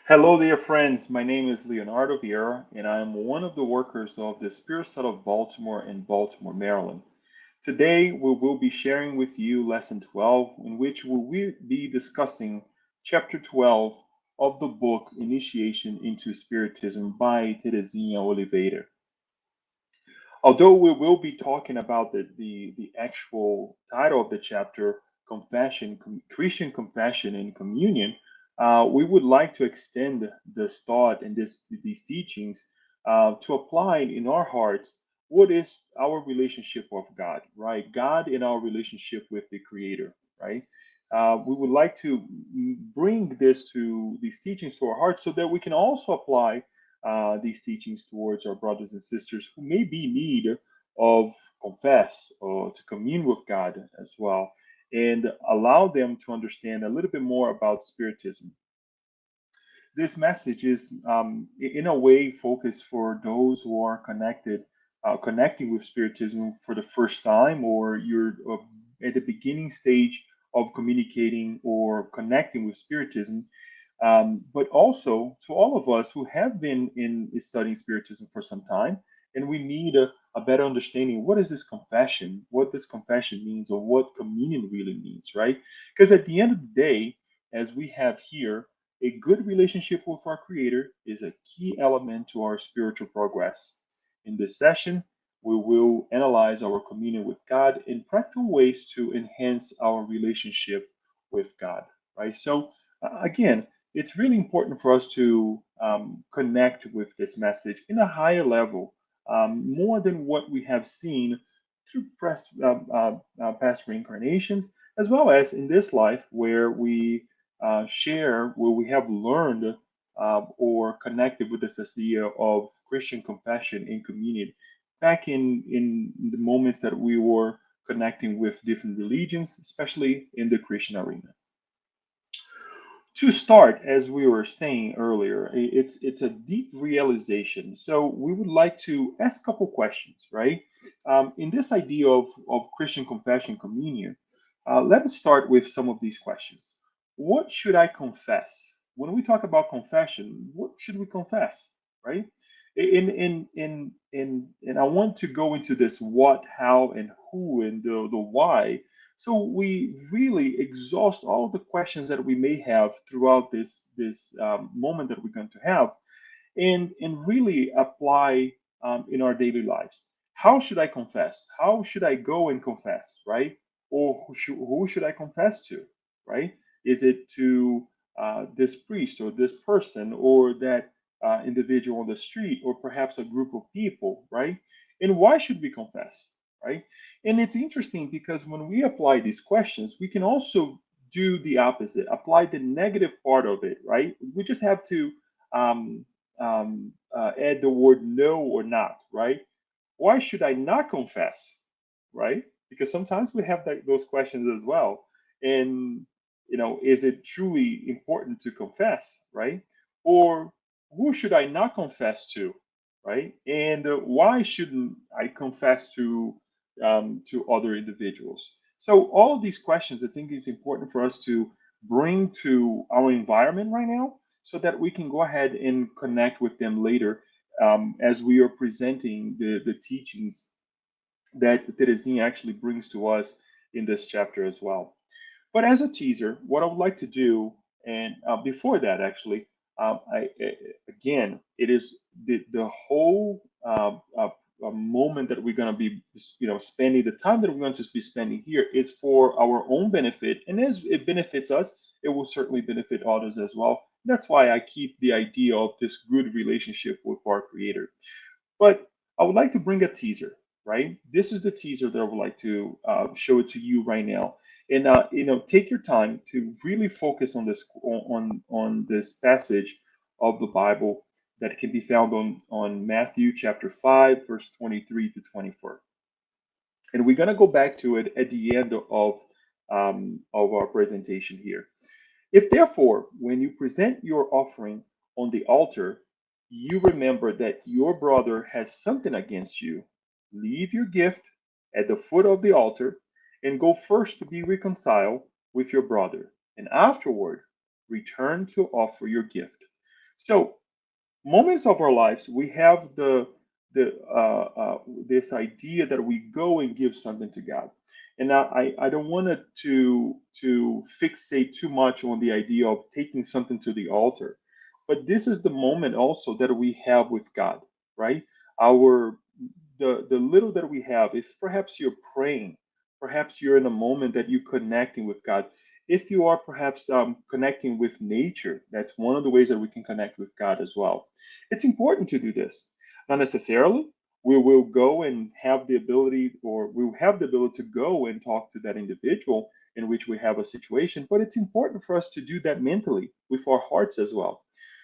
Hello, dear friends. My name is Leonardo Vieira, and I am one of the workers of the Spiritist Society of Baltimore in Baltimore, Maryland. Today, we will be sharing with you Lesson 12, in which we will be discussing Chapter 12 of the book Initiation into Spiritism by Teresinha Oliveira. Although we will be talking about the actual title of the chapter, Christian Confession and Communion, we would like to extend this thought and these teachings to apply in our hearts what is our relationship with God, right? God in our relationship with the Creator, right? We would like to bring these teachings to our hearts so that we can also apply these teachings towards our brothers and sisters who may be in need of confess or to commune with God as well, and allow them to understand a little bit more about Spiritism. This message is, in a way, focused for those who are connecting with Spiritism for the first time, or you're at the beginning stage of communicating or connecting with Spiritism, but also to all of us who have been in studying Spiritism for some time, and we need a better understanding. What is this confession? What this confession means, or what communion really means, right? Because at the end of the day, as we have here, a good relationship with our Creator is a key element to our spiritual progress. In this session, we will analyze our communion with God in practical ways to enhance our relationship with God, right? So, again, it's really important for us to connect with this message in a higher level, more than what we have seen through past reincarnations, as well as in this life where we share, where we have learned or connected with this idea of Christian confession and communion back in the moments that we were connecting with different religions, especially in the Christian arena. To start, as we were saying earlier, it's a deep realization. So we would like to ask a couple questions, right? In this idea of Christian confession communion, let us start with some of these questions. What should I confess? When we talk about confession, what should we confess, right? And I want to go into this what, how, and who, and the why, so we really exhaust all the questions that we may have throughout this moment that we're going to have, and really apply in our daily lives. How should I confess? How should I go and confess, right? Or who should I confess to, right? Is it to this priest or this person or that individual on the street or perhaps a group of people, right? And why should we confess, right? And it's interesting because when we apply these questions, we can also do the opposite, apply the negative part of it, right? We just have to um, add the word no or not, right? Why should I not confess, right? Because sometimes we have those questions as well. And, is it truly important to confess, right? Or who should I not confess to, right? And why shouldn't I confess to other individuals? So all of these questions, I think it's important for us to bring to our environment right now so that we can go ahead and connect with them later as we are presenting the teachings that Terezinha actually brings to us in this chapter as well. But as a teaser, what I would like to do, and before that, actually, again, it is the whole moment that we're going to be, spending the time that we're going to be spending here is for our own benefit, and as it benefits us, it will certainly benefit others as well. That's why I keep the idea of this good relationship with our Creator. But I would like to bring a teaser, right? This is the teaser that I would like to show it to you right now. And take your time to really focus on this passage of the Bible that can be found on Matthew chapter 5, verse 23 to 24. And we're gonna go back to it at the end of our presentation here. If therefore, when you present your offering on the altar, you remember that your brother has something against you, leave your gift at the foot of the altar and go first to be reconciled with your brother, and afterward return to offer your gift. So moments of our lives, we have this idea that we go and give something to God. And I don't want to fixate too much on the idea of taking something to the altar, but this is the moment also that we have with God, right? Our the little that we have, if perhaps you're praying, perhaps you're in a moment that you're connecting with God. If you are perhaps connecting with nature, that's one of the ways that we can connect with God as well. It's important to do this. Not necessarily we will go and have the ability, or we will have the ability to go and talk to that individual in which we have a situation, but it's important for us to do that mentally with our hearts as well.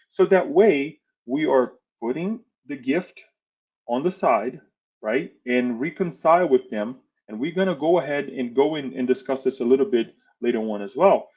So that way we are putting the gift on the side, right, and reconcile with them. And we're going to go ahead and go in and discuss this a little bit later on as well.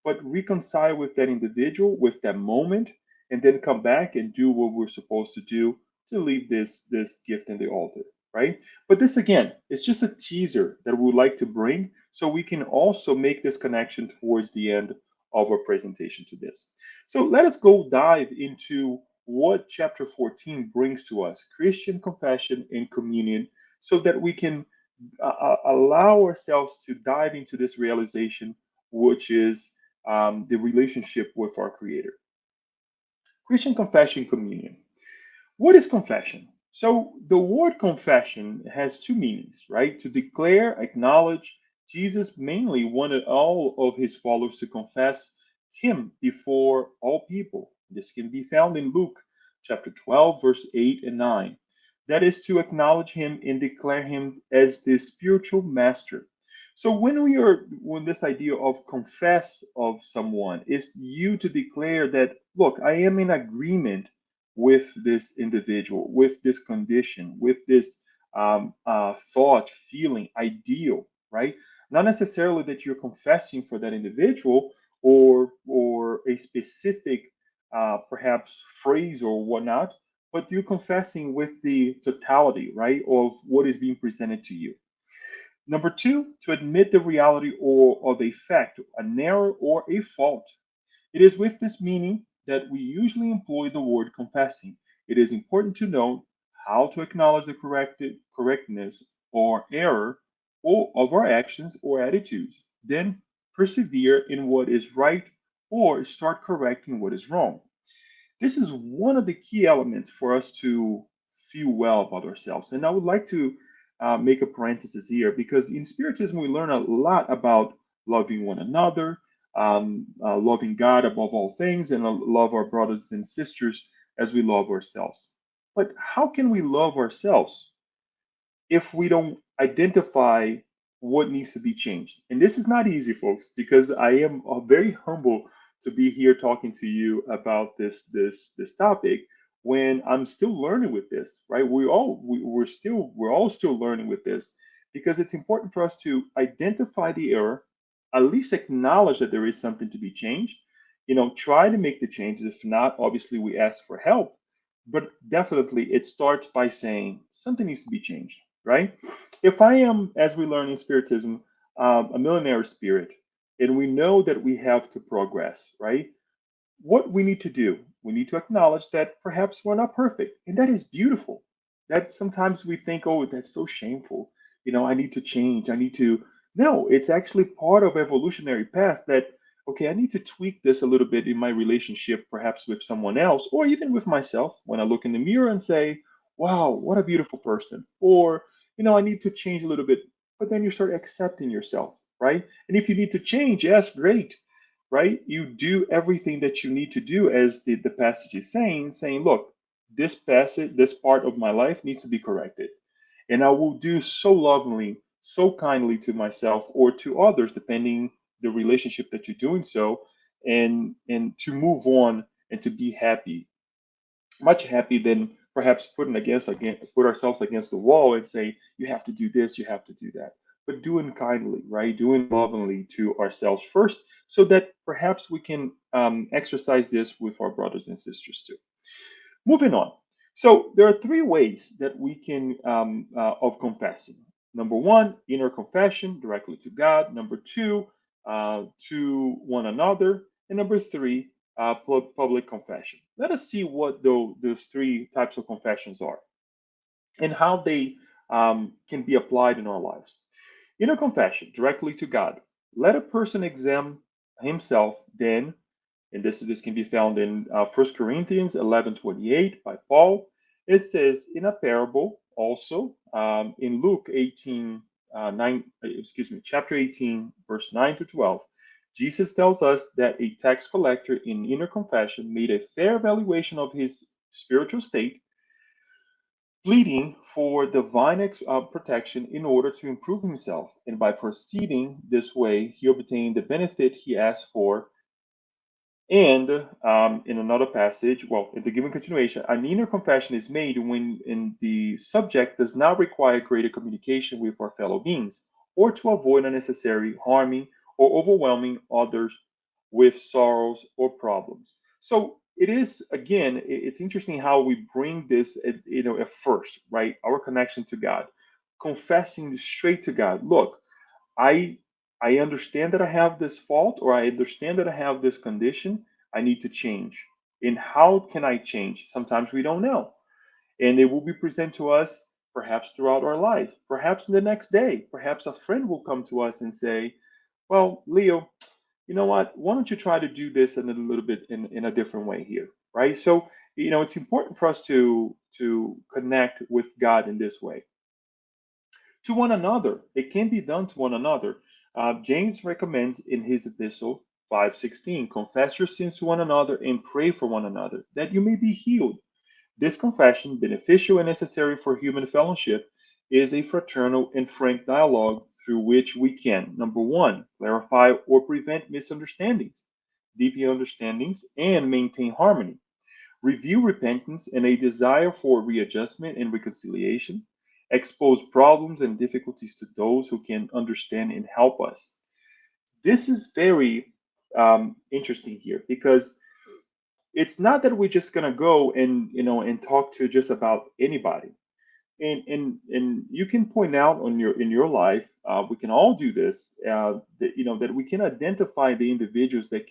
But reconcile with that individual, with that moment, and then come back and do what we're supposed to do to leave this gift in the altar, right? But this again, it's just a teaser that we would like to bring so we can also make this connection towards the end of our presentation to this. So let us go dive into what chapter 14 brings to us, Christian confession and communion, so that we can allow ourselves to dive into this realization, which is the relationship with our Creator. Christian confession, communion. What is confession? So the word confession has two meanings, right? To declare, acknowledge. Jesus mainly wanted all of his followers to confess him before all people. This can be found in Luke chapter 12, verse 8 and 9. That is to acknowledge him and declare him as the spiritual master. So when this idea of confess of someone is you to declare that, look, I am in agreement with this individual, with this condition, with this thought, feeling, ideal, right? Not necessarily that you're confessing for that individual or a specific perhaps phrase or whatnot, but you're confessing with the totality, right, of what is being presented to you. Number two, to admit the reality or of a fact, an error or a fault. It is with this meaning that we usually employ the word confessing. It is important to note how to acknowledge the correctness or error of our actions or attitudes, then persevere in what is right or start correcting what is wrong. This is one of the key elements for us to feel well about ourselves. And I would like to make a parenthesis here because in Spiritism, we learn a lot about loving one another, loving God above all things, and love our brothers and sisters as we love ourselves. But how can we love ourselves if we don't identify what needs to be changed? And this is not easy, folks, because I am very humble to be here talking to you about this topic when I'm still learning with this, right? We're all still learning with this because it's important for us to identify the error, at least acknowledge that there is something to be changed. Try to make the changes. If not, obviously we ask for help, but definitely it starts by saying something needs to be changed, right? If I am, as we learn in Spiritism, a millionaire spirit, and we know that we have to progress, right? What we need to do, we need to acknowledge that perhaps we're not perfect, and that is beautiful. That sometimes we think, oh, that's so shameful. I need to change. I need to. No, it's actually part of evolutionary path that okay, I need to tweak this a little bit in my relationship, perhaps with someone else, or even with myself when I look in the mirror and say, wow, what a beautiful person. Or, I need to change a little bit. But then you start accepting yourself, right? And if you need to change, yes, great, right? You do everything that you need to do, as the passage is saying, look, this passage, this part of my life needs to be corrected. And I will do so lovingly, so kindly to myself or to others, depending the relationship that you're doing so, and to move on and to be happy, much happy than perhaps put ourselves against the wall and say, you have to do this, you have to do that. But doing kindly, right? Doing lovingly to ourselves first, so that perhaps we can exercise this with our brothers and sisters too. Moving on. So there are three ways that we can of confessing. Number one, inner confession directly to God. Number two, to one another. And number three, public confession. Let us see what those three types of confessions are and how they can be applied in our lives. Inner confession, directly to God. Let a person examine himself then, and this can be found in 1 Corinthians 11:28 by Paul. It says in a parable also in Luke 18, 9, excuse me, chapter 18, verse 9 to 12. Jesus tells us that a tax collector in inner confession made a fair evaluation of his spiritual state, pleading for divine protection in order to improve himself. And by proceeding this way, he obtained the benefit he asked for. And in another passage, well, in the given continuation, an inner confession is made when the subject does not require greater communication with our fellow beings or to avoid unnecessary harming or overwhelming others with sorrows or problems. So it is, again, it's interesting how we bring this at first, right? Our connection to God, confessing straight to God. Look, I I understand that I have this fault, or I understand that I have this condition. I need to change. And how can I change? Sometimes we don't know. And it will be presented to us perhaps throughout our life, perhaps the next day. Perhaps a friend will come to us and say, well, Leo, you know what? Why don't you try to do this in a little bit in a different way here, right? So, it's important for us to connect with God in this way to one another. It can be done to one another. James recommends in his epistle 5:16, confess your sins to one another and pray for one another that you may be healed. This confession, beneficial and necessary for human fellowship, is a fraternal and frank dialogue through which we can, number one, clarify or prevent misunderstandings, deepen understandings, and maintain harmony. Review repentance and a desire for readjustment and reconciliation. Expose problems and difficulties to those who can understand and help us. This is very interesting here because it's not that we're just gonna go and and talk to just about anybody. And you can point out on your in your life, we can all do this. That we can identify the individuals that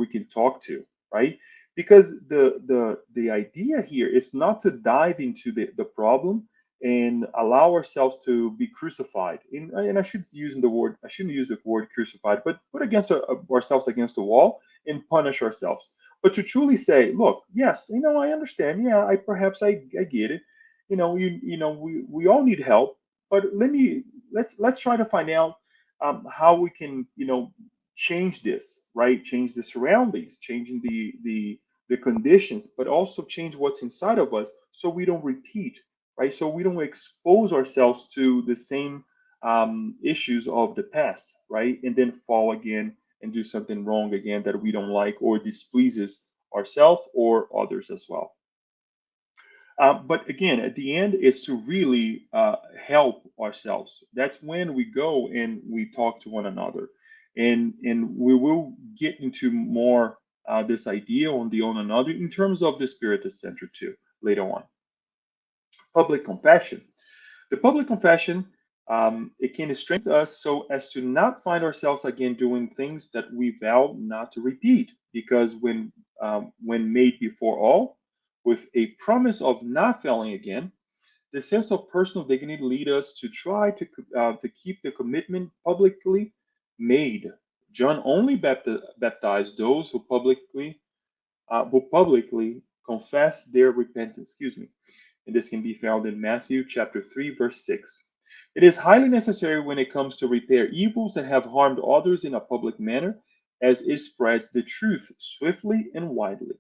we can talk to, right? Because the idea here is not to dive into the problem and allow ourselves to be crucified. And I should use the word I shouldn't use the word crucified, but put against ourselves against the wall and punish ourselves. But to truly say, look, yes, I understand. Yeah, I get it. We all need help, but let's try to find out how we can change this, right? Change the surroundings, changing the conditions, but also change what's inside of us so we don't repeat, right? So we don't expose ourselves to the same issues of the past, right? And then fall again and do something wrong again that we don't like or displeases ourselves or others as well. But again, at the end, is to really help ourselves. That's when we go and we talk to one another, and we will get into more this idea on the one another in terms of the Spiritist Center too later on. Public confession. The public confession, it can strengthen us so as to not find ourselves again doing things that we vow not to repeat. Because when made before all, with a promise of not failing again, the sense of personal dignity lead us to try to keep the commitment publicly made. John only baptized those who publicly confess their repentance. Excuse me. And this can be found in Matthew chapter 3, verse 6. It is highly necessary when it comes to repair evils that have harmed others in a public manner, as it spreads the truth swiftly and widely.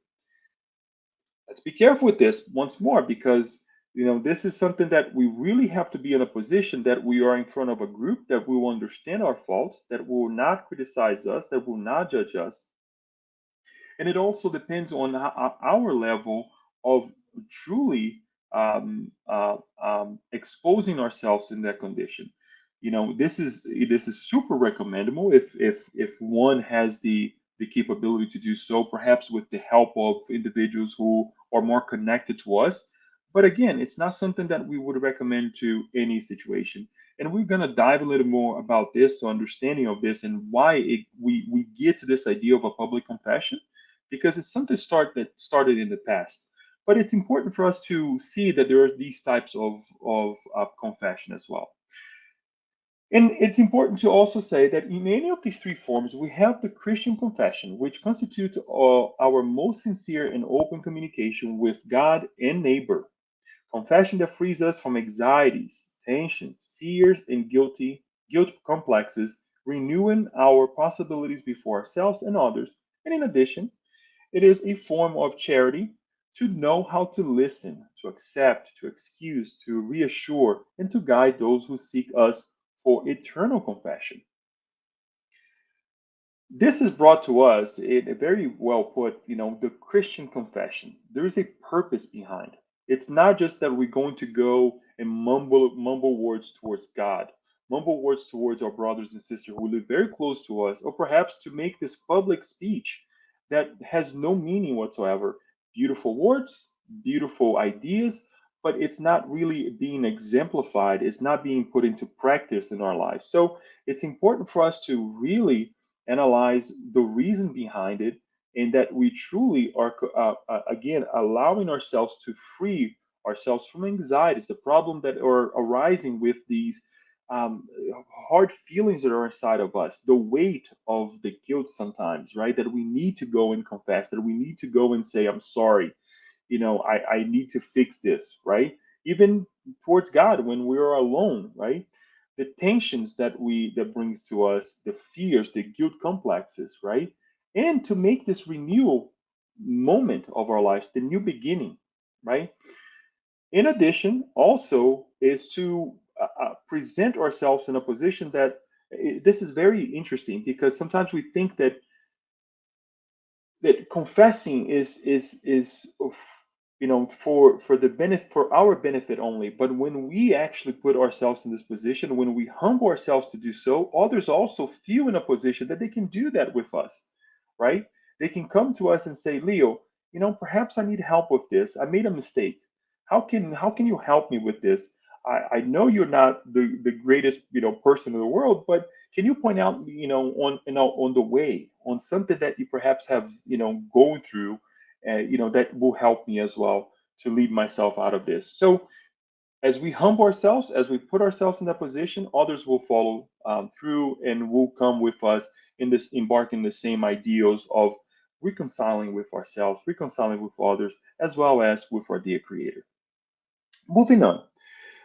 Let's be careful with this once more because this is something that we really have to be in a position that we are in front of a group that will understand our faults, that will not criticize us, that will not judge us. And it also depends on our level of truly exposing ourselves in that condition. This is super recommendable if one has the capability to do so, perhaps with the help of individuals who are more connected to us. But again, it's not something that we would recommend to any situation. And we're going to dive a little more about this, so understanding of this, and why we get to this idea of a public confession because it's something that started in the past. But it's important for us to see that there are these types of confession as well. And it's important to also say that in any of these three forms, we have the Christian confession, which constitutes our most sincere and open communication with God and neighbor. Confession that frees us from anxieties, tensions, fears, and guilt complexes, renewing our possibilities before ourselves and others. And in addition, it is a form of charity to know how to listen, to accept, to excuse, to reassure, and to guide those who seek us for eternal compassion. This is brought to us in a very well put, the Christian confession. There is a purpose behind. It's not just that we're going to go and mumble words towards God, mumble words towards our brothers and sisters who live very close to us, or perhaps to make this public speech that has no meaning whatsoever. Beautiful words, beautiful ideas, but it's not really being exemplified. It's not being put into practice in our lives. So it's important for us to really analyze the reason behind it, and that we truly are, again, allowing ourselves to free ourselves from anxieties, the problem that are arising with these um, hard feelings that are inside of us, the weight of the guilt sometimes, right? That we need to go and confess, that we need to go and say, I'm sorry, I need to fix this, right? Even towards God when we are alone, right? The tensions that brings to us, the fears, the guilt complexes, right? And to make this renewal moment of our lives, the new beginning, right? In addition, also is to present ourselves in a position that this is very interesting, because sometimes we think that confessing is for the benefit, for our benefit only. But when we actually put ourselves in this position, when we humble ourselves to do so, others also feel in a position that they can do that with us, right? They can come to us and say, Leo, perhaps I need help with this. I made a mistake. How can you help me with this? I know you're not the greatest person in the world, but can you point out on the way, on something that you perhaps have going through, that will help me as well to lead myself out of this. So as we humble ourselves, as we put ourselves in that position, others will follow through and will come with us in this, embark in the same ideals of reconciling with ourselves, reconciling with others, as well as with our dear Creator. Moving on.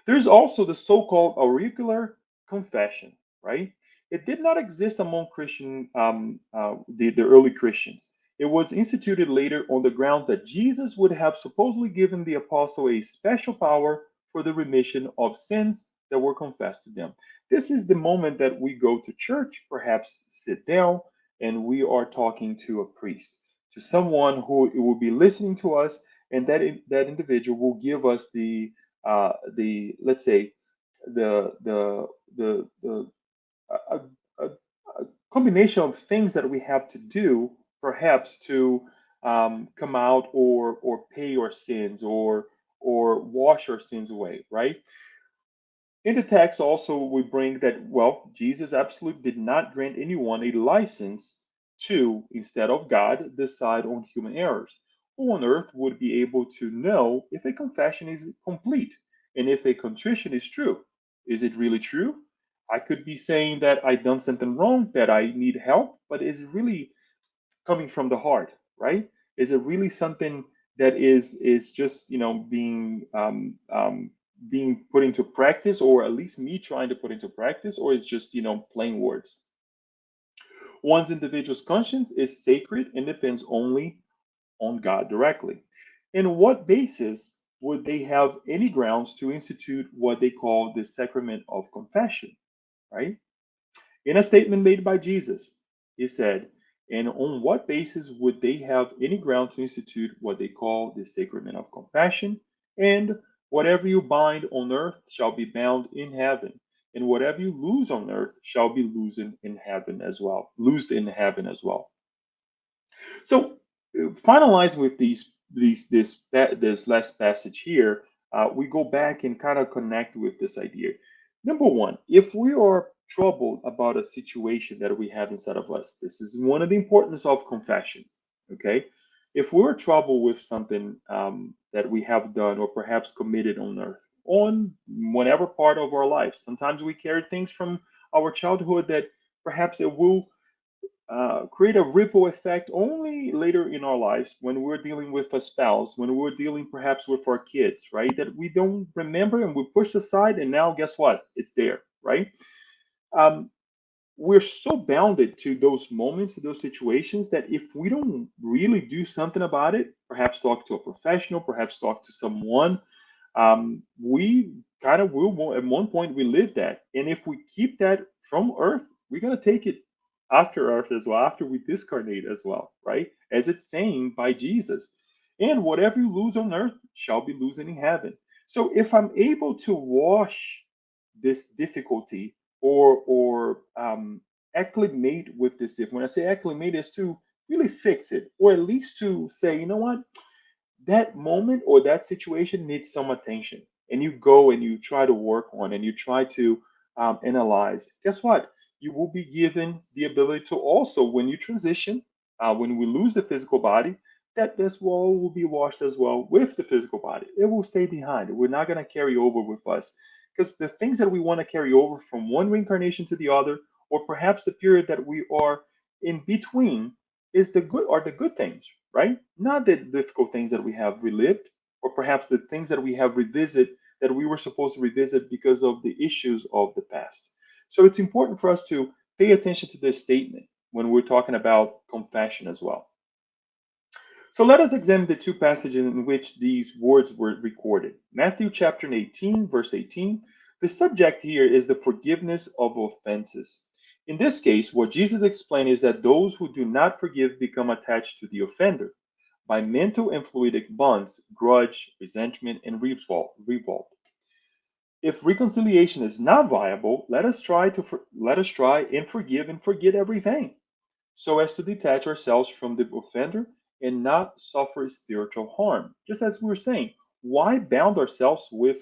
There's also the so-called auricular confession, right? It did not exist among the early Christians. It was instituted later on the grounds that Jesus would have supposedly given the apostle a special power for the remission of sins that were confessed to them. This is the moment that we go to church, perhaps sit down, and we are talking to a priest, to someone who will be listening to us, and that individual will give us the let's say the a, a, a combination of things that we have to do, perhaps to come out or pay our sins or wash our sins away, right? In the text also we bring that, well, Jesus absolutely did not grant anyone a license to, instead of God, decide on human errors. Who on earth would be able to know if a confession is complete and if a contrition is true? Is it really true? I could be saying that I done something wrong, that I need help, but is it really coming from the heart, right? Is it really something that is just being put into practice, or at least me trying to put into practice, or it's just plain words? One's individual's conscience is sacred and depends only on God directly. And what basis would they have any grounds to institute what they call the sacrament of confession, right? In a statement made by Jesus, he said, and on what basis would they have any ground to institute what they call the sacrament of compassion? And whatever you bind on earth shall be bound in heaven, and whatever you loose on earth shall be loosened in heaven as well, loosed in heaven as well. So, finalizing with this last passage here, we go back and kind of connect with this idea. Number one, if we are troubled about a situation that we have inside of us, this is one of the importance of confession. Okay, If we're in trouble with something that we have done or perhaps committed on earth, on whatever part of our life, sometimes we carry things from our childhood that perhaps it will create a ripple effect only later in our lives when we're dealing with a spouse, when we're dealing perhaps with our kids, right? That we don't remember and we push aside, and now guess what? It's there, right? Um, we're so bounded to those moments, to those situations, that if we don't really do something about it, perhaps talk to a professional, perhaps talk to someone, we kind of will at one point we live that. And if we keep that from Earth, we're going to take it after Earth as well, after we discarnate as well, right? As it's saying by Jesus. And whatever you lose on earth shall be losing in heaven. So if I'm able to wash this difficulty or acclimate with this, if when I say acclimate is to really fix it, or at least to say, you know what, that moment or that situation needs some attention, and you go and you try to work on and you try to analyze, guess what, you will be given the ability to also, when you transition, when we lose the physical body, that this will be washed as well with the physical body. It will stay behind. We're not going to carry over with us, because the things that we want to carry over from one reincarnation to the other, or perhaps the period that we are in between, is the good things, right? Not the difficult things that we have relived, or perhaps the things that we have revisited that we were supposed to revisit because of the issues of the past. So it's important for us to pay attention to this statement when we're talking about compassion as well. So let us examine the two passages in which these words were recorded. Matthew chapter 18, verse 18. The subject here is the forgiveness of offenses. In this case, what Jesus explained is that those who do not forgive become attached to the offender by mental and fluidic bonds, grudge, resentment, and revolt. If reconciliation is not viable, let us try and forgive and forget everything, so as to detach ourselves from the offender and not suffer spiritual harm. Just as we were saying, why bound ourselves with,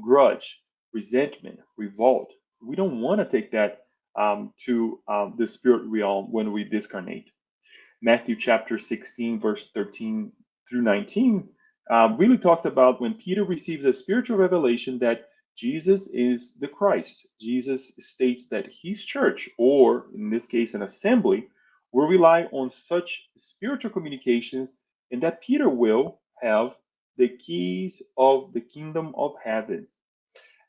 grudge, resentment, revolt? We don't want to take that to the spirit realm when we discarnate. Matthew chapter 16, verse 13 through 19, really talks about when Peter receives a spiritual revelation that Jesus is the Christ. Jesus states that his church, or in this case, an assembly, will rely on such spiritual communications, and that Peter will have the keys of the kingdom of heaven.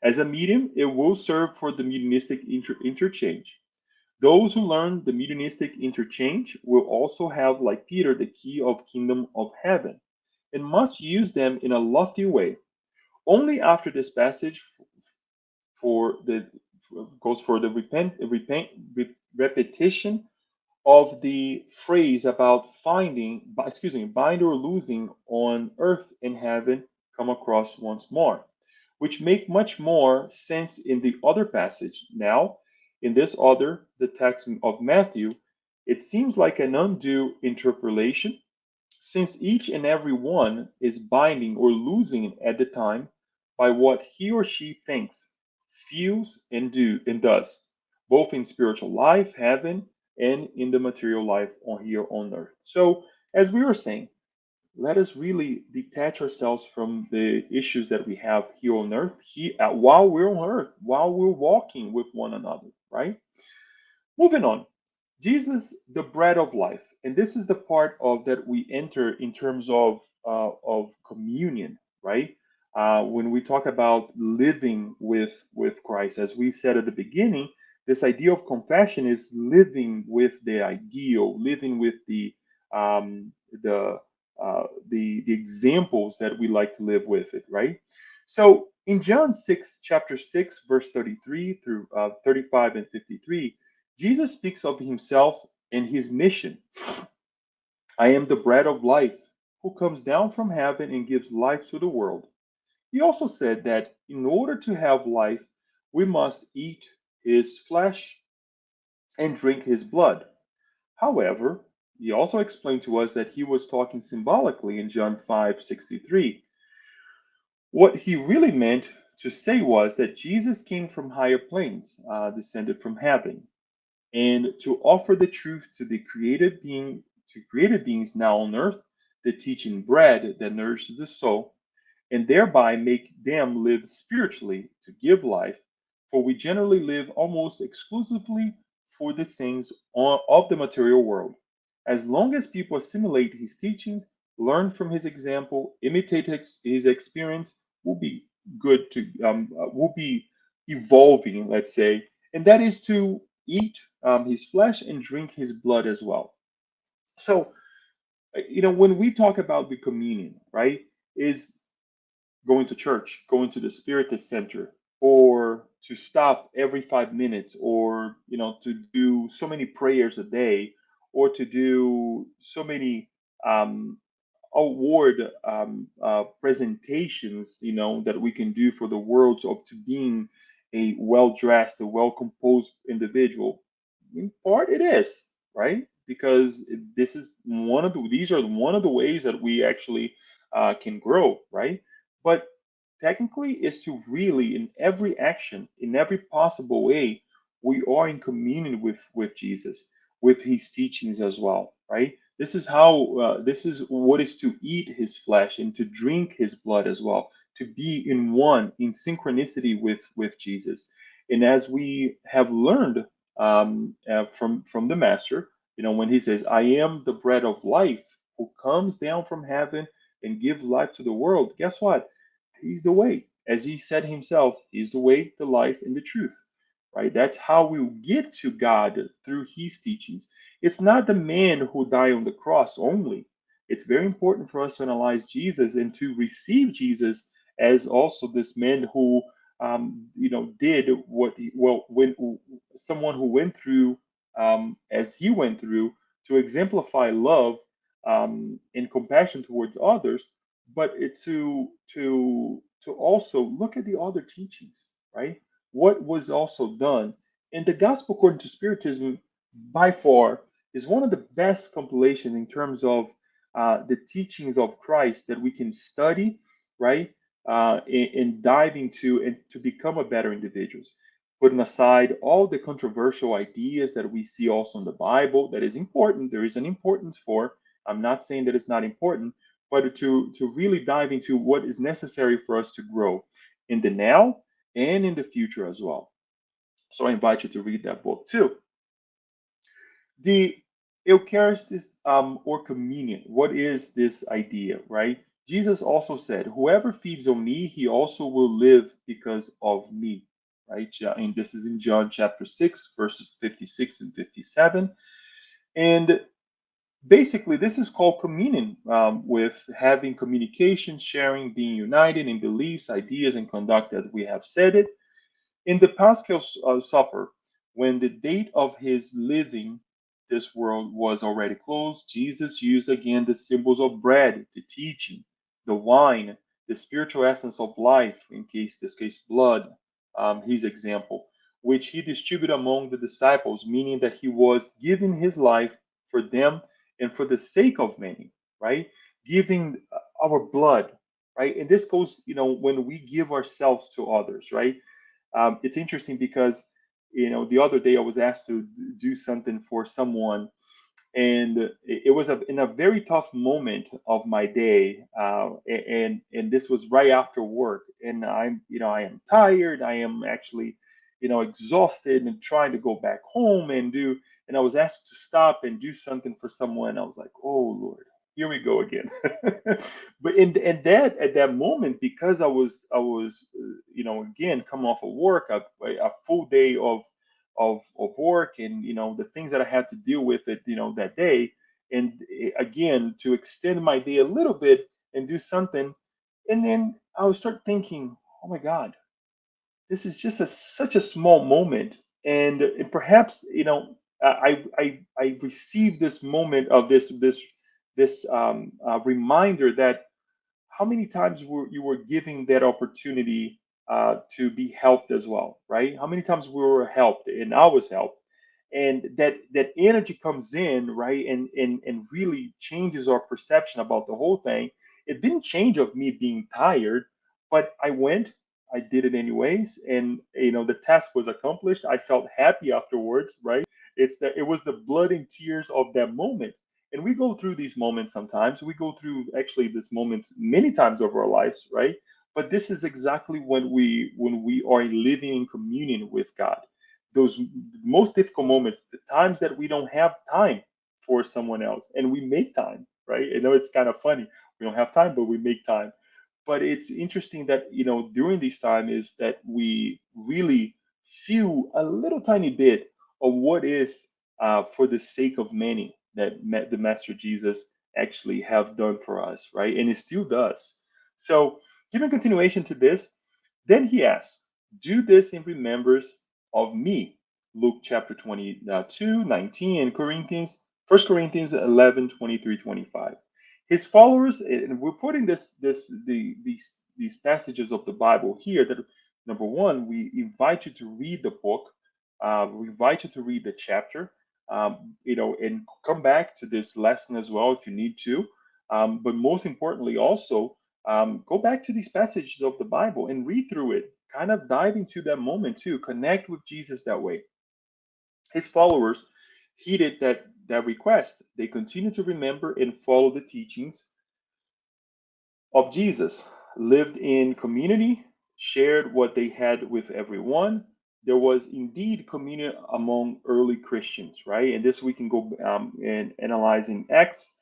As a medium, it will serve for the mediumistic interchange. Those who learn the mediumistic interchange will also have, like Peter, the key of kingdom of heaven, and must use them in a lofty way. Only after this passage for the goes for the repetition of the phrase about bind or losing on earth and heaven come across once more, which make much more sense in the other passage. Now, in this other, the text of Matthew, it seems like an undue interpolation, since each and every one is binding or losing at the time by what he or she thinks, feels, and does, both in spiritual life, heaven, and in the material life on here on earth. So, as we were saying, let us really detach ourselves from the issues that we have here on earth, while we're on earth, while we're walking with one another, right? Moving on. Jesus, the bread of life, and this is the part of that we enter in terms of communion, right? When we talk about living with Christ, as we said at the beginning, this idea of compassion is living with the ideal, living with um, the the examples that we like to live with it, right? So in John 6, chapter 6, verse 33 through 35 and 53, Jesus speaks of himself and his mission. I am the bread of life, who comes down from heaven and gives life to the world. He also said that in order to have life, we must eat his flesh and drink his blood. However, he also explained to us that he was talking symbolically in John 5:63. What he really meant to say was that Jesus came from higher planes, descended from heaven, and to offer the truth to the created being, to created beings now on earth, the teaching bread that nourishes the soul, and thereby make them live spiritually to give life, for we generally live almost exclusively for the things of the material world. As long as people assimilate his teachings, learn from his example, imitate his experience, will be good to will be evolving, let's say, and that is to eat his flesh and drink his blood as well. So, when we talk about the communion, right, is going to church, going to the Spiritist Center, or to stop every 5 minutes, or to do so many prayers a day, or to do so many um, award presentations, that we can do for the world up to being a well dressed, a well composed individual. In part, it is right because these are one of the ways that we actually can grow, right? But technically, is to really, in every action, in every possible way, we are in communion with Jesus, with His teachings as well, right? This is what is to eat His flesh and to drink His blood as well, to be in one, in synchronicity with Jesus. And as we have learned from the Master, when He says, "I am the bread of life, who comes down from heaven and gives life to the world." Guess what? He's the way. As he said himself, he's the way, the life, and the truth. Right? That's how we get to God through his teachings. It's not the man who died on the cross only. It's very important for us to analyze Jesus and to receive Jesus as also this man who, did when someone who went through, as he went through, to exemplify love and compassion towards others, but it's to also look at the other teachings, right? What was also done. And the Gospel according to Spiritism, by far, is one of the best compilations in terms of the teachings of Christ that we can study, right? And dive into and to become a better individuals. Putting aside all the controversial ideas that we see also in the Bible, that is important. There is an importance for. I'm not saying that it's not important, but to really dive into what is necessary for us to grow in the now and in the future as well. So I invite you to read that book too. The Eucharist or communion. What is this idea, right? Jesus also said, "Whoever feeds on me, he also will live because of me." Right? And this is in John chapter 6, verses 56 and 57. And basically, this is called communion, with having communication, sharing, being united in beliefs, ideas, and conduct, as we have said it. In the Paschal Supper, when the date of his leaving this world was already closed, Jesus used again the symbols of bread, the teaching, the wine, the spiritual essence of life, in this case, blood, his example, which he distributed among the disciples, meaning that he was giving his life for them and for the sake of many, right? Giving our blood, right? And this goes, when we give ourselves to others, right? It's interesting because the other day I was asked to do something for someone, and it was in a very tough moment of my day, and this was right after work, and I am tired, I am actually exhausted and trying to go back home and I was asked to stop and do something for someone. I was like, oh Lord, here we go again. But in that at that moment, because I was again come off of work, a full day of work, and the things that I had to deal with it that day, and again to extend my day a little bit and do something, and then I would start thinking, oh my God, this is just such a small moment, and perhaps I received this moment of this reminder that how many times you were giving that opportunity to be helped as well, right? How many times we were helped and I was helped, and that energy comes in, right, and really changes our perception about the whole thing. It didn't change of me being tired, but I went, I did it anyways, and the task was accomplished. I felt happy afterwards, right? It was the blood and tears of that moment, And we go through these moments sometimes. We go through actually these moments many times over our lives, right? But this is exactly when we are living in communion with God. Those most difficult moments, the times that we don't have time for someone else, and we make time, right? I know it's kind of funny. We don't have time, but we make time. But it's interesting that during this time is that we really feel a little tiny bit of what is for the sake of many that the Master Jesus actually have done for us, right? And it still does. So, giving continuation to this, then he asks, "Do this in remembrance of me." Luke chapter 22, 19, and Corinthians, 1 Corinthians 11, 23, 25. His followers, and we're putting these passages of the Bible here. That number one, we invite you to read the book. We invite you to read the chapter, and come back to this lesson as well if you need to. But most importantly, also go back to these passages of the Bible and read through it. Kind of dive into that moment too. Connect with Jesus that way. His followers heeded that request. They continued to remember and follow the teachings of Jesus, lived in community, shared what they had with everyone. There was indeed communion among early Christians, right? And this we can go and analyze in Acts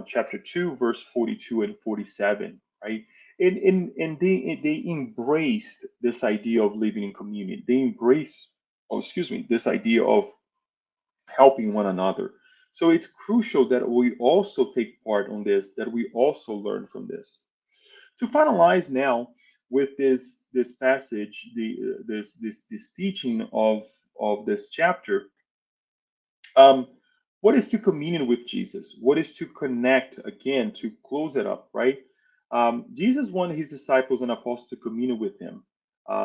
chapter 2, verse 42 and 47, right? And they embraced this idea of living in communion. They embraced, oh, excuse me, this idea of helping one another. So it's crucial that we also take part on this, that we also learn from this. To finalize now with this passage, this teaching of this chapter, um, what is to communion with Jesus? What is to connect again to close it up, right? Jesus wanted his disciples and apostles to commune with him.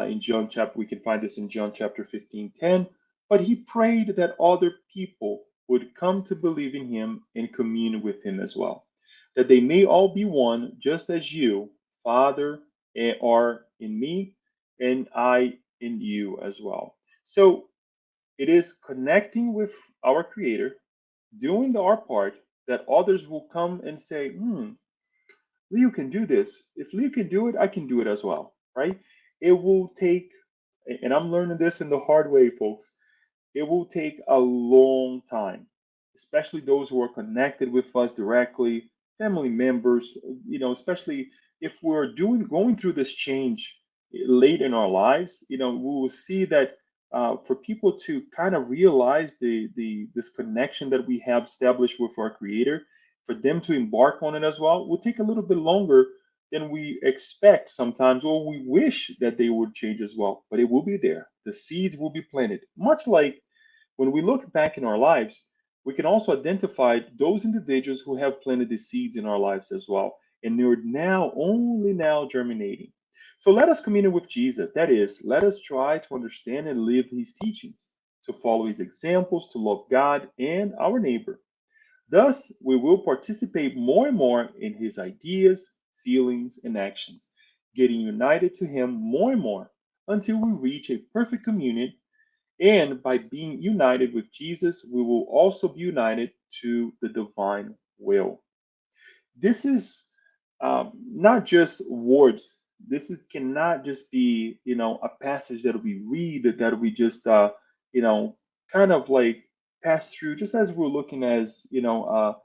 In John chapter, we can find this in John chapter 15:10. But he prayed that other people would come to believe in him and commune with him as well, that they may all be one, just as you, Father, are in me, and I in you as well. So it is connecting with our Creator, doing our part, that others will come and say, Leo can do this. If Leo can do it, I can do it as well, right? It will take, and I'm learning this in the hard way, folks. It will take a long time, especially those who are connected with us directly, family members, especially if we're going through this change late in our lives, we will see that for people to kind of realize this connection that we have established with our creator, for them to embark on it as well, will take a little bit longer than we expect sometimes, or we wish that they would change as well. But it will be there. The seeds will be planted, much like when we look back in our lives, we can also identify those individuals who have planted the seeds in our lives as well, and they're now only now germinating. So let us commune with Jesus. That is, let us try to understand and live his teachings, to follow his examples, to love God and our neighbor. Thus, we will participate more and more in his ideas, feelings, and actions, getting united to him more and more until we reach a perfect communion, and by being united with Jesus, we will also be united to the divine will. This is not just words. Cannot just be, a passage that we read, that we just, you know, kind of like pass through, just as we're looking as, the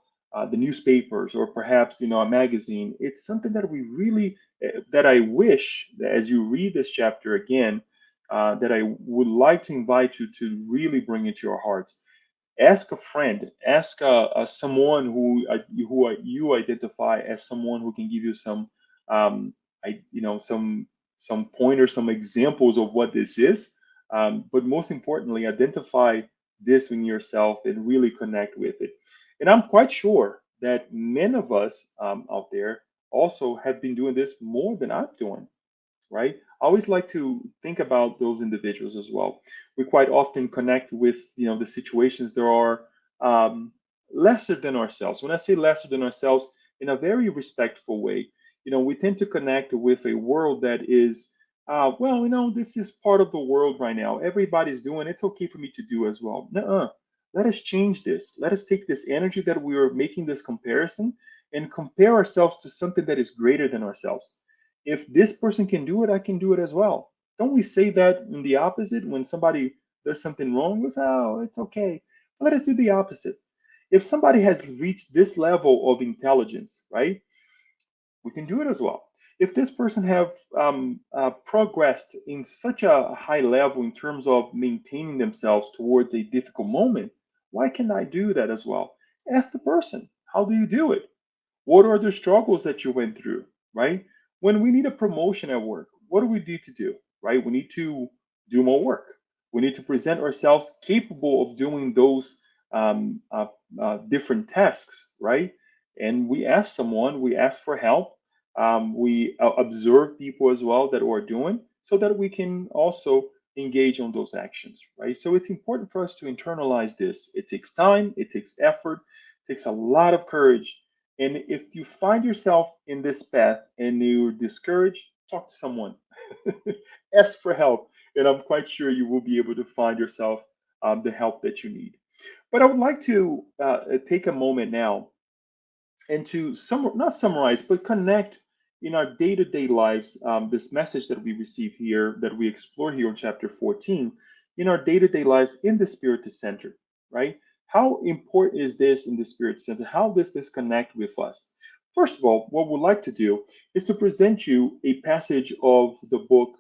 newspapers or perhaps, a magazine. It's something that we really, that I wish that as you read this chapter again, that I would like to invite you to really bring into your hearts. Ask a friend, ask someone who you identify as someone who can give you some, some pointers, some examples of what this is. But most importantly, identify this in yourself and really connect with it. And I'm quite sure that many of us out there also have been doing this more than I'm doing, right? I always like to think about those individuals as well. We quite often connect with, the situations that are lesser than ourselves. When I say lesser than ourselves, in a very respectful way, we tend to connect with a world that is, well, this is part of the world right now. Everybody's doing. It's okay for me to do as well. Nuh-uh. Let us change this. Let us take this energy that we are making this comparison and compare ourselves to something that is greater than ourselves. If this person can do it, I can do it as well. Don't we say that in the opposite when somebody does something wrong? We say, oh, it's okay. Let us do the opposite. If somebody has reached this level of intelligence, right, we can do it as well. If this person have progressed in such a high level in terms of maintaining themselves towards a difficult moment, why can I do that as well? Ask the person, how do you do it? What are the struggles that you went through, right? When we need a promotion at work, what do we need to do, right? We need to do more work. We need to present ourselves capable of doing those different tasks, right? And we ask someone, we ask for help, we observe people as well that are doing so that we can also engage on those actions, right? So it's important for us to internalize this. It takes time, it takes effort, it takes a lot of courage, and if you find yourself in this path and you're discouraged, talk to someone. Ask for help, and I'm quite sure you will be able to find yourself the help that you need. But I would like to take a moment now and to not summarize, but connect in our day-to-day lives this message that we receive here, that we explore here in chapter 14, in our day-to-day lives in the Spiritist Center, right? How important is this in the Spirit Center? How does this connect with us? First of all, what we'd like to do is to present you a passage of the book,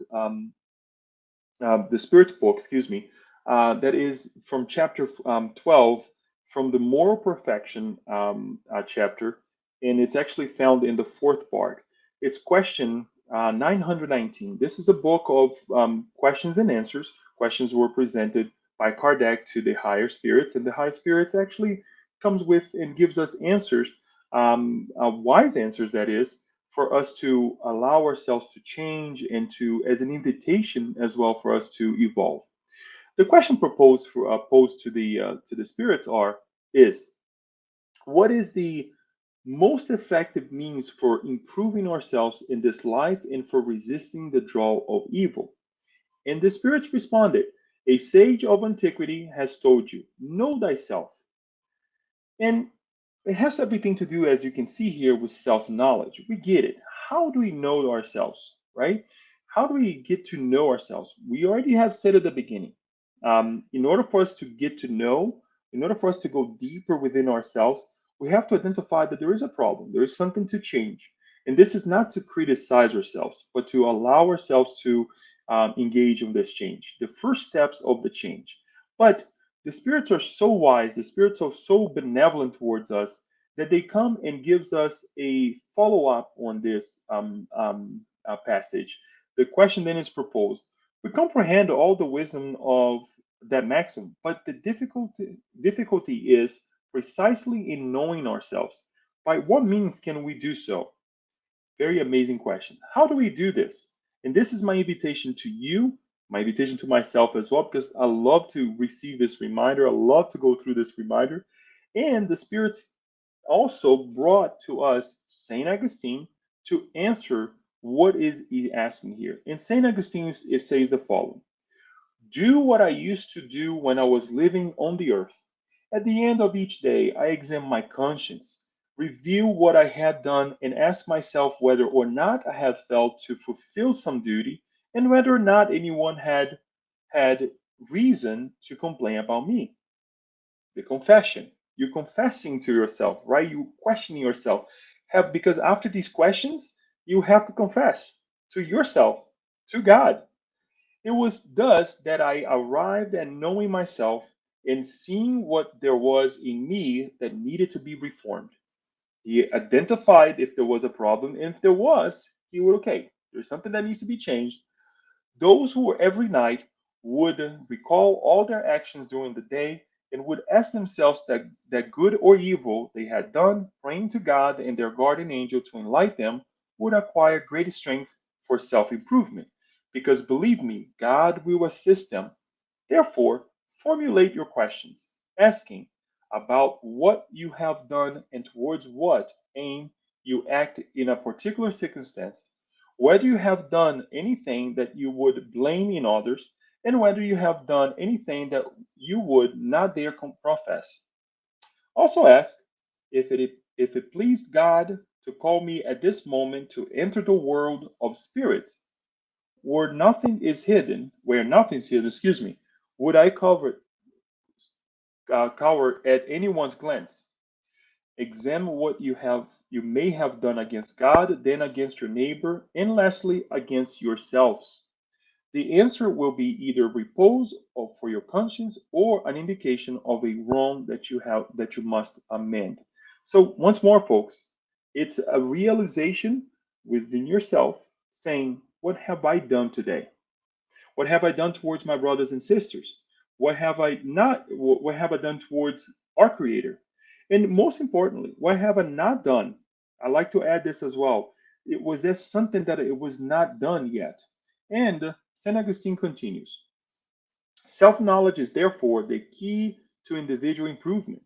the Spirit's book, excuse me, that is from chapter 12, from the Moral Perfection chapter, and it's actually found in the fourth part. It's question 919. This is a book of questions and answers. Questions were presented by Kardec to the higher spirits, and the higher spirits actually comes with and gives us answers, wise answers, that is, for us to allow ourselves to change and to as an invitation as well for us to evolve. The question posed to the spirits is what is the most effective means for improving ourselves in this life and for resisting the draw of evil? And the spirits responded, a sage of antiquity has told you, know thyself. And it has everything to do, as you can see here, with self knowledge. We get it. How do we know ourselves, right? How do we get to know ourselves? We already have said at the beginning. In order for us to get to know, in order for us to go deeper within ourselves, we have to identify that there is a problem, there is something to change. And this is not to criticize ourselves, but to allow ourselves to engage in this change, the first steps of the change. But the spirits are so wise, the spirits are so benevolent towards us that they come and gives us a follow-up on this passage. The question then is proposed. We comprehend all the wisdom of that maxim, but the difficulty is precisely in knowing ourselves. By what means can we do so? Very amazing question. How do we do this? And this is my invitation to you, my invitation to myself as well, because I love to receive this reminder. I love to go through this reminder. And the Spirit also brought to us St. Augustine to answer what is he asking here. In St. Augustine, it says the following: do what I used to do when I was living on the earth. At the end of each day, I examine my conscience, review what I had done, and ask myself whether or not I had failed to fulfill some duty, and whether or not anyone had reason to complain about me. The confession. You're confessing to yourself, right? You questioning yourself. Because after these questions, you have to confess to yourself, to God. It was thus that I arrived at knowing myself and seeing what there was in me that needed to be reformed. He identified if there was a problem, and if there was, he would, okay, there's something that needs to be changed. Those who were every night would recall all their actions during the day and would ask themselves that good or evil they had done, praying to God and their guardian angel to enlighten them, would acquire greater strength for self improvement. Because believe me, God will assist them. Therefore, formulate your questions, asking about what you have done and towards what aim you act in a particular circumstance, whether you have done anything that you would blame in others, and whether you have done anything that you would not dare profess. Also ask if it pleased God to call me at this moment to enter the world of spirits, where nothing is hidden, excuse me, would I cower at anyone's glance? Examine what you may have done against God, then against your neighbor, and lastly against yourselves. The answer will be either repose for your conscience or an indication of a wrong that you must amend. So once more, folks, it's a realization within yourself saying, what have I done today? What have I done towards my brothers and sisters? What have I done towards our creator? And most importantly, what have I not done? I like to add this as well. It was there something that it was not done yet. And St. Augustine continues. Self knowledge is therefore the key to individual improvement.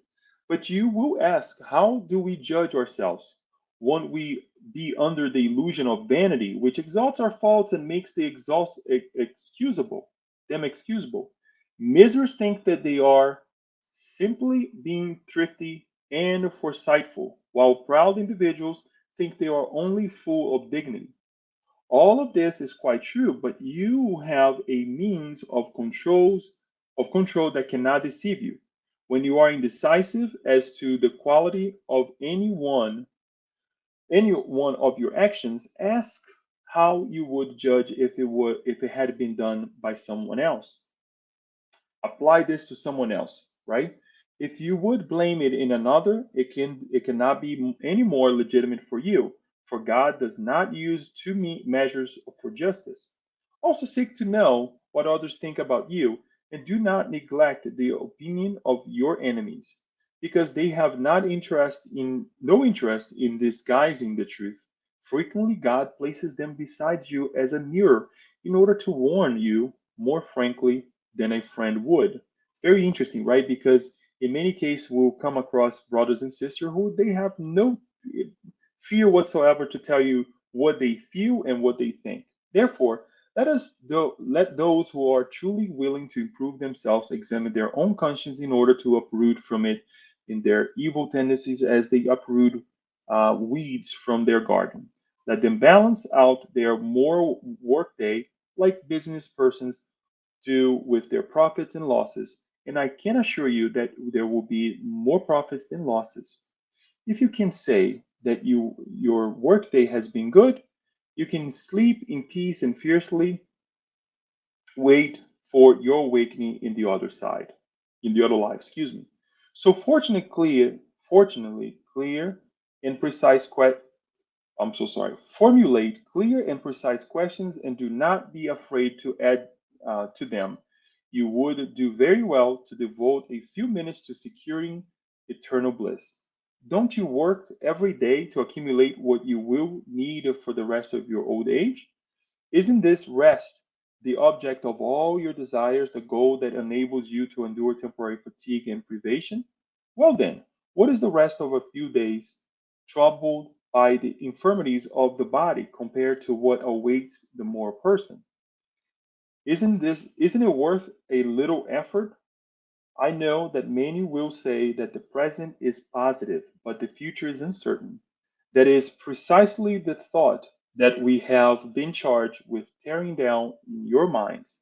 But you will ask, how do we judge ourselves? Won't we be under the illusion of vanity, which exalts our faults and makes them excusable? Misers think that they are simply being thrifty and foresightful, while proud individuals think they are only full of dignity. All of this is quite true, but you have a means of control that cannot deceive you. When you are indecisive as to the quality of any one of your actions, ask how you would judge if it had been done by someone else. Apply this to someone else, right? If you would blame it in another, it cannot be any more legitimate for you, for God does not use two measures for justice. Also seek to know what others think about you, and do not neglect the opinion of your enemies, because they have no interest in disguising the truth. Frequently God places them beside you as a mirror in order to warn you more frankly than a friend would. Very interesting, right? Because in many cases, we'll come across brothers and sisters who they have no fear whatsoever to tell you what they feel and what they think. Therefore, let those who are truly willing to improve themselves examine their own conscience in order to uproot from it in their evil tendencies as they uproot weeds from their garden. Let them balance out their moral workday like business persons do with their profits and losses, and I can assure you that there will be more profits than losses. If you can say that your workday has been good, you can sleep in peace and fiercely wait for your awakening in the other side, in the other life, excuse me. So fortunately, clear and precise I'm so sorry. Formulate clear and precise questions and do not be afraid to add to them. You would do very well to devote a few minutes to securing eternal bliss. Don't you work every day to accumulate what you will need for the rest of your old age? Isn't this rest the object of all your desires, the goal that enables you to endure temporary fatigue and privation? Well, then, what is the rest of a few days troubled by the infirmities of the body compared to what awaits the moral person? Isn't it worth a little effort? I know that many will say that the present is positive, but the future is uncertain. That is precisely the thought that we have been charged with tearing down in your minds.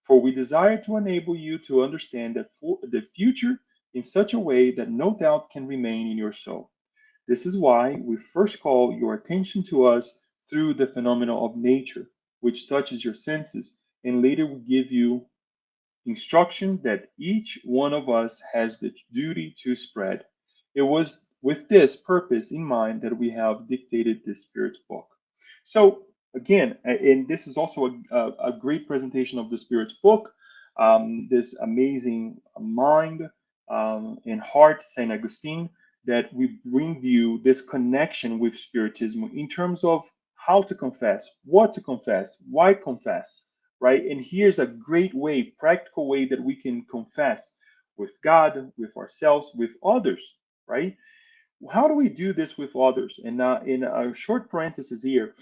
For we desire to enable you to understand the future in such a way that no doubt can remain in your soul. This is why we first call your attention to us through the phenomena of nature, which touches your senses, and later we give you instruction that each one of us has the duty to spread. It was with this purpose in mind that we have dictated this Spirit's book. So, again, and this is also a great presentation of the Spirit's book, this amazing mind and heart, St. Augustine, that we bring you this connection with Spiritism in terms of how to confess, what to confess, why confess, right? And here's a great way, practical way that we can confess with God, with ourselves, with others, right? How do we do this with others? And in a short parenthesis here,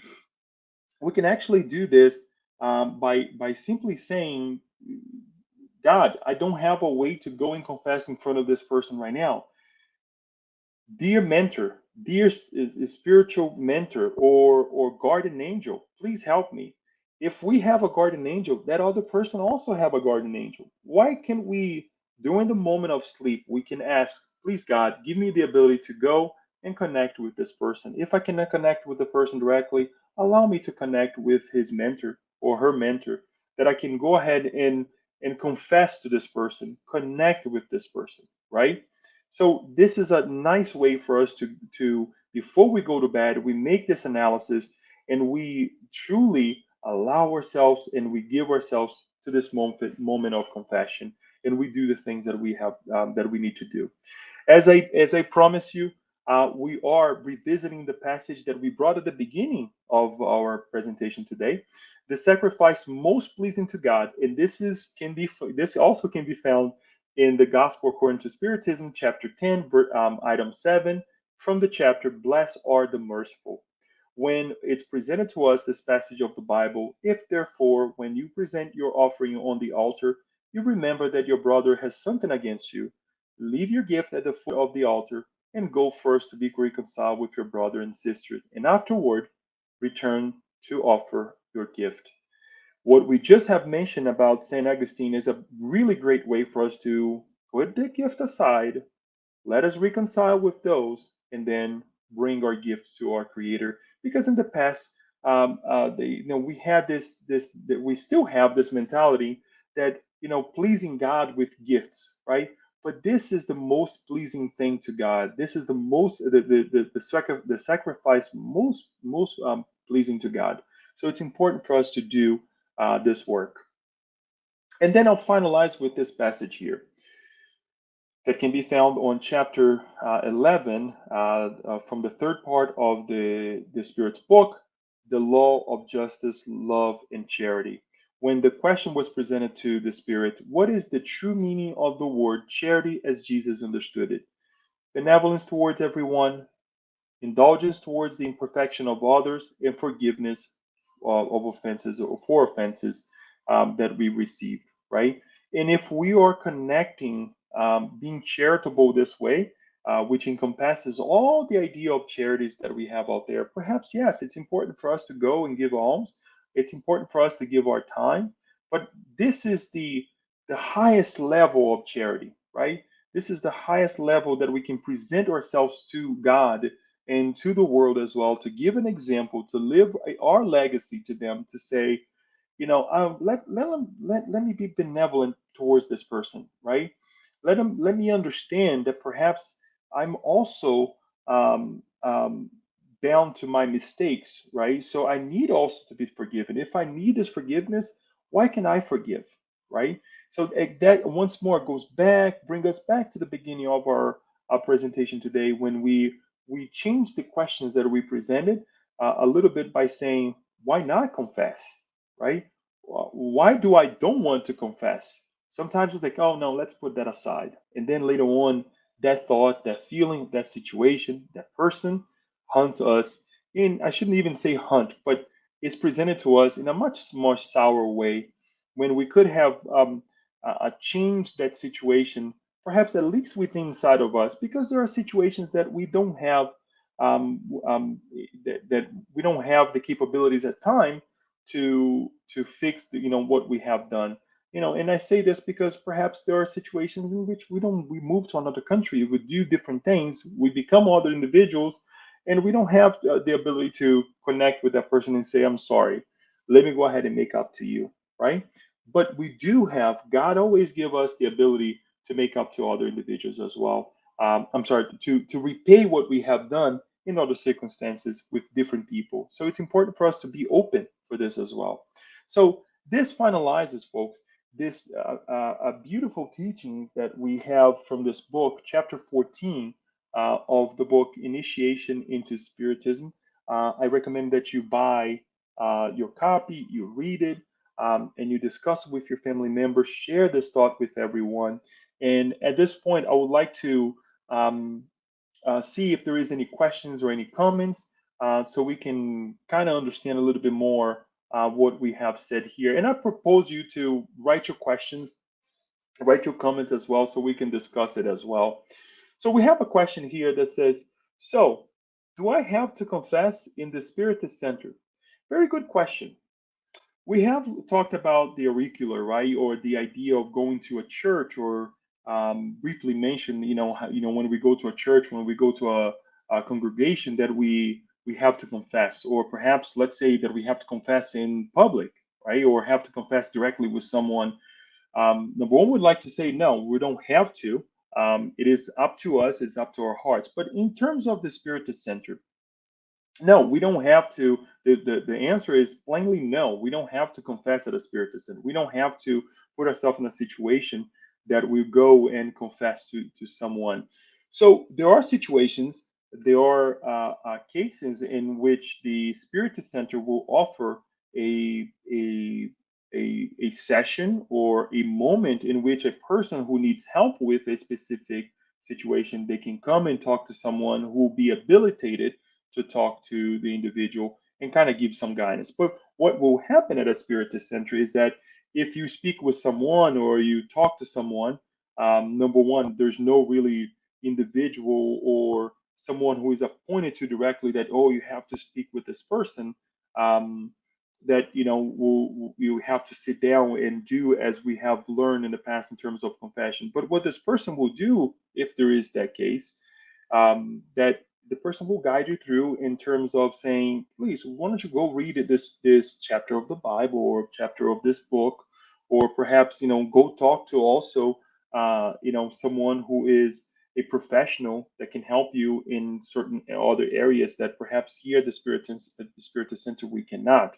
we can actually do this by simply saying God, I don't have a way to go and confess in front of this person right now. Dear mentor, dear spiritual mentor or guardian angel, please help me. If we have a guardian angel, that other person also have a guardian angel. Why can't we, during the moment of sleep, we can ask, please God, give me the ability to go and connect with this person. If I cannot connect with the person directly, allow me to connect with his mentor or her mentor, that I can go ahead and confess to this person, connect with this person, right? So this is a nice way for us to before we go to bed, we make this analysis and we truly allow ourselves and we give ourselves to this moment of confession, and we do the things that we have that we need to do. As I promise you, we are revisiting the passage that we brought at the beginning of our presentation today, the sacrifice most pleasing to God, and this also can be found in the Gospel according to Spiritism, chapter 10, item 7, from the chapter "Blessed are the Merciful." When it's presented to us, this passage of the Bible, if therefore, when you present your offering on the altar, you remember that your brother has something against you, leave your gift at the foot of the altar and go first to be reconciled with your brother and sisters, and afterward return to offer your gift. What we just have mentioned about St. Augustine is a really great way for us to put the gift aside, let us reconcile with those, and then bring our gifts to our Creator. Because in the past, we had that we still have this mentality that pleasing God with gifts, right? But this is the most pleasing thing to God. This is the most the sacrifice most pleasing to God. So it's important for us to do this work. And then I'll finalize with this passage here that can be found on chapter 11 from the third part of the Spirit's book, the law of justice, love, and charity. When the question was presented to the Spirit, what is the true meaning of the word charity as Jesus understood it? Benevolence towards everyone, indulgence towards the imperfection of others, and forgiveness of offenses or for offenses that we received, right? And if we are connecting being charitable this way, which encompasses all the idea of charities that we have out there, perhaps, yes, it's important for us to go and give alms. It's important for us to give our time. But this is the highest level of charity, right? This is the highest level that we can present ourselves to God and to the world as well, to give an example, to live our legacy to them, to say, let me be benevolent towards this person, right? Let me understand that perhaps I'm also bound to my mistakes, right? So I need also to be forgiven. If I need this forgiveness, why can I forgive, right? So that once more goes back, bring us back to the beginning of our presentation today, when we changed the questions that we presented a little bit by saying, why not confess, right? Why do I don't want to confess? Sometimes it's like, oh no, let's put that aside. And then later on, that thought, that feeling, that situation, that person hunts us in, I shouldn't even say hunt, but it's presented to us in a much more sour way when we could have changed that situation, perhaps at least within inside of us, because there are situations that we don't have that we don't have the capabilities at time to fix what we have done. And I say this because perhaps there are situations in which we move to another country, we do different things, we become other individuals, and we don't have the ability to connect with that person and say, I'm sorry, let me go ahead and make up to you, right? But we do have, God always give us the ability to make up to other individuals as well. I'm sorry, to repay what we have done in other circumstances with different people. So it's important for us to be open for this as well. So this finalizes, folks, this beautiful teachings that we have from this book, chapter 14 of the book Initiation into Spiritism. I recommend that you buy your copy, you read it, and you discuss it with your family members, share this thought with everyone. And at this point, I would like to see if there is any questions or any comments, so we can kind of understand a little bit more what we have said here. And I propose you to write your questions, write your comments as well, so we can discuss it as well. So we have a question here that says, so do I have to confess in the Spiritist Center? Very good question. We have talked about the auricular, right, or the idea of going to a church, or briefly mentioned, when we go to a church, when we go to a congregation, that we have to confess, or perhaps let's say that we have to confess in public, right, or have to confess directly with someone. Number one, would like to say no, we don't have to. It is up to us. It's up to our hearts. But in terms of the Spiritist Center, no, we don't have to. The answer is plainly no. We don't have to confess at a Spiritism. We don't have to put ourselves in a situation that we go and confess to someone. So there are situations, there are cases in which the Spiritist Center will offer a, a a session or a moment in which a person who needs help with a specific situation, they can come and talk to someone who will be habilitated to talk to the individual and kind of give some guidance. But what will happen at a Spiritist Center is that if you speak with someone or you talk to someone, number one, there's no really individual or someone who is appointed to directly that, oh, you have to speak with this person. That you have to sit down and do as we have learned in the past in terms of confession. But what this person will do, if there is that case, that the person will guide you through in terms of saying, please, why don't you go read this chapter of the Bible or chapter of this book, or perhaps go talk to also someone who is a professional that can help you in certain other areas that perhaps here at the Spiritist Center we cannot,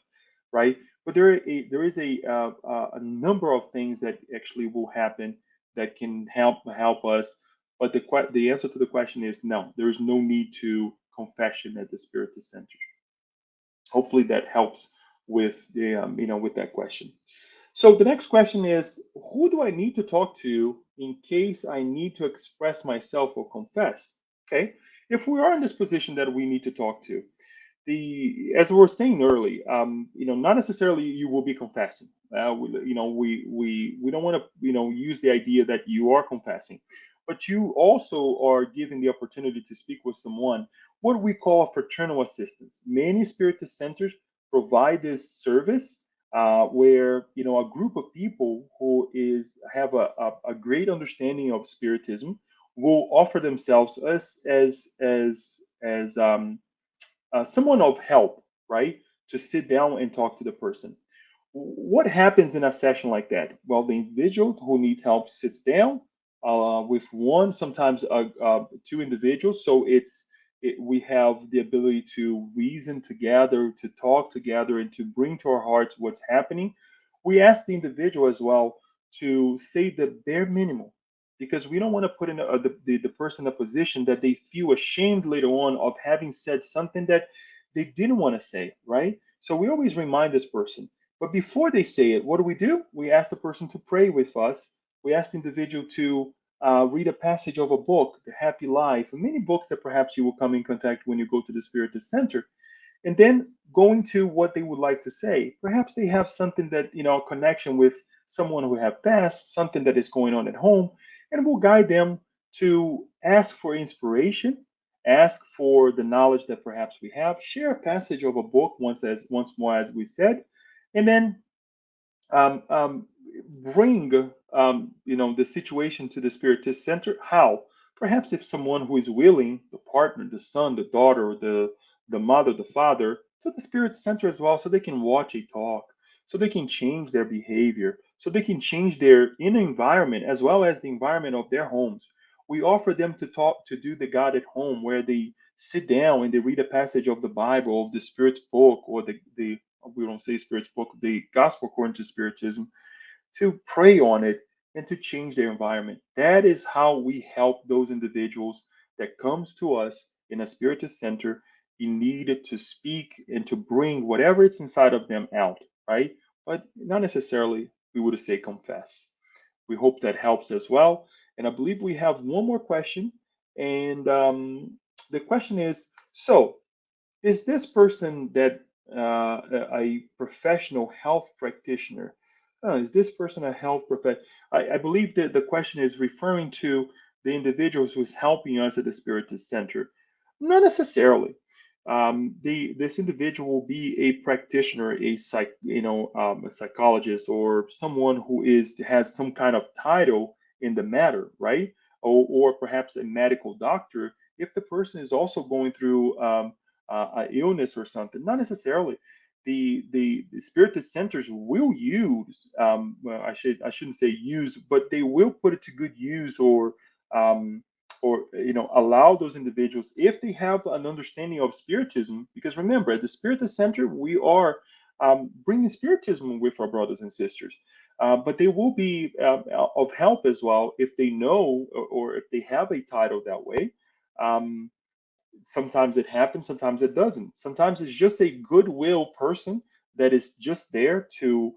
right? But there is a number of things that actually will happen that can help us. But the answer to the question is no. There is no need to confession at the Spiritist Center. Hopefully that helps with the with that question. So the next question is, who do I need to talk to in case I need to express myself or confess? Okay, if we are in this position that we need to talk to, the as we were saying early, not necessarily you will be confessing. We don't want to use the idea that you are confessing, but you also are given the opportunity to speak with someone. What we call fraternal assistance. Many Spiritist centers provide this service where a group of people who have a great understanding of Spiritism will offer themselves as someone of help, right? To sit down and talk to the person. What happens in a session like that? Well, the individual who needs help sits down with one, sometimes two individuals. So we have the ability to reason together, to talk together, and to bring to our hearts what's happening. We ask the individual as well to say the bare minimum, because we don't want to put in the person in a position that they feel ashamed later on of having said something that they didn't want to say, right? So we always remind this person. But before they say it, what do? We ask the person to pray with us. We ask the individual to read a passage of a book, The Happy Life, and many books that perhaps you will come in contact when you go to the Spiritist Center. And then going to what they would like to say. Perhaps they have something that, a connection with someone who have passed, something that is going on at home, and we'll guide them to ask for inspiration, ask for the knowledge that perhaps we have, share a passage of a book once more, as we said, and then um, um, bring the situation to the Spiritist Center. How? Perhaps if someone who is willing, the partner, the son, the daughter, the mother, the father, to the Spirit Center as well, so they can watch a talk, so they can change their behavior, so they can change their inner environment as well as the environment of their homes. We offer them to talk to do the God at home, where they sit down and they read a passage of the Bible, of the Spirit's book, or the we don't say Spirit's book, the Gospel according to Spiritism, to pray on it and to change their environment. That is how we help those individuals that comes to us in a Spiritist center in need to speak and to bring whatever it's inside of them out, right? But not necessarily we would say confess. We hope that helps as well. And I believe we have one more question. And the question is, so is this person that a professional health practitioner. Is this person a health professional? I believe that the question is referring to the individuals who's helping us at the Spiritist Center. Not necessarily. This individual will be a practitioner, a psychologist, or someone who has some kind of title in the matter, right? Or perhaps a medical doctor. If the person is also going through an illness or something, not necessarily. The Spiritist centers will use, well, I shouldn't say use, but they will put it to good use, um, or allow those individuals if they have an understanding of spiritism, because remember, at the Spiritist Center we are bringing spiritism with our brothers and sisters, but they will be of help as well if they know, or if they have a title that way. um, Sometimes it happens, sometimes it doesn't. Sometimes it's just a goodwill person that is just there to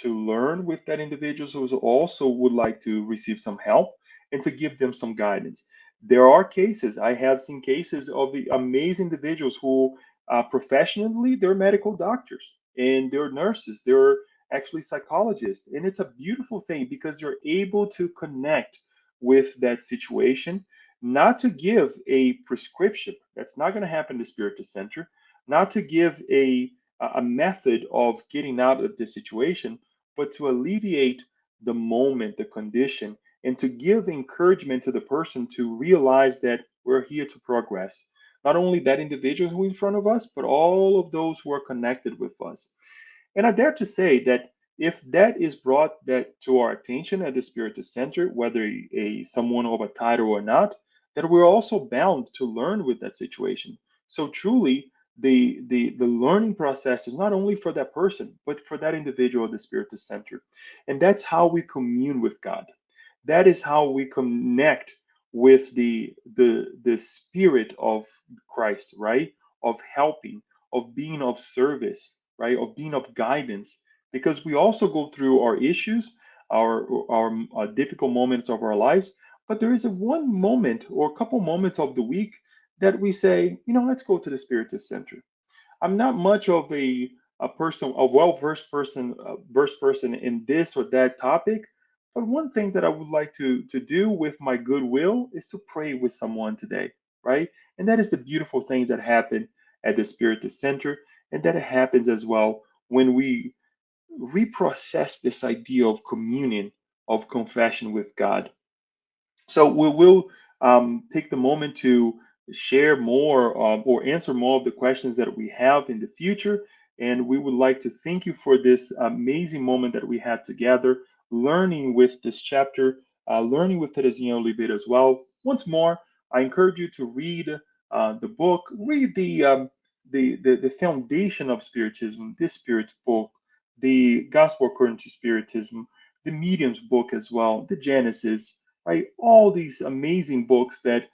learn with that individual who also would like to receive some help and to give them some guidance. There are cases, I have seen cases of the amazing individuals who professionally they're medical doctors and they're nurses, they're actually psychologists, and it's a beautiful thing because you're able to connect with that situation, not to give a prescription. That's not going to happen in the Spiritist Center. Not to give a method of getting out of the situation, but to alleviate the moment, the condition, and to give encouragement to the person to realize that we're here to progress. Not only that individual who is in front of us, but all of those who are connected with us. And I dare to say that if that is brought that to our attention at the Spiritist Center, whether someone of a title or not, that we're also bound to learn with that situation. So truly, the learning process is not only for that person, but for that individual at the Spiritist Center. And that's how we commune with God. That is how we connect with the spirit of Christ, right? Of helping, of being of service, right? Of being of guidance, because we also go through our issues, our difficult moments of our lives, but there is a one moment or a couple moments of the week that we say, let's go to the Spiritist Center. I'm not much of a person, a versed person in this or that topic. But one thing that I would like to do with my goodwill is to pray with someone today, right? And that is the beautiful things that happen at the Spiritist Center, and that happens as well when we reprocess this idea of communion, of confession with God. So we will take the moment to share more or answer more of the questions that we have in the future. And we would like to thank you for this amazing moment that we had together, learning with this chapter, learning with Terezinha Oliveira as well. Once more, I encourage you to read the book, read the foundation of Spiritism, this Spirit's book, the Gospel according to Spiritism, the Medium's book as well, the Genesis, right? All these amazing books that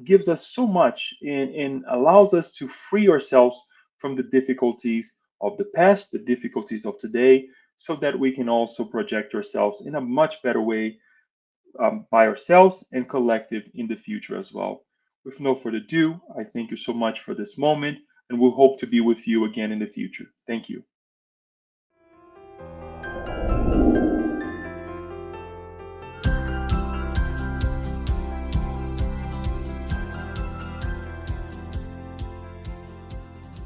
gives us so much and allows us to free ourselves from the difficulties of the past, the difficulties of today, so that we can also project ourselves in a much better way by ourselves and collective in the future as well. With no further ado, I thank you so much for this moment, and we'll hope to be with you again in the future. Thank you.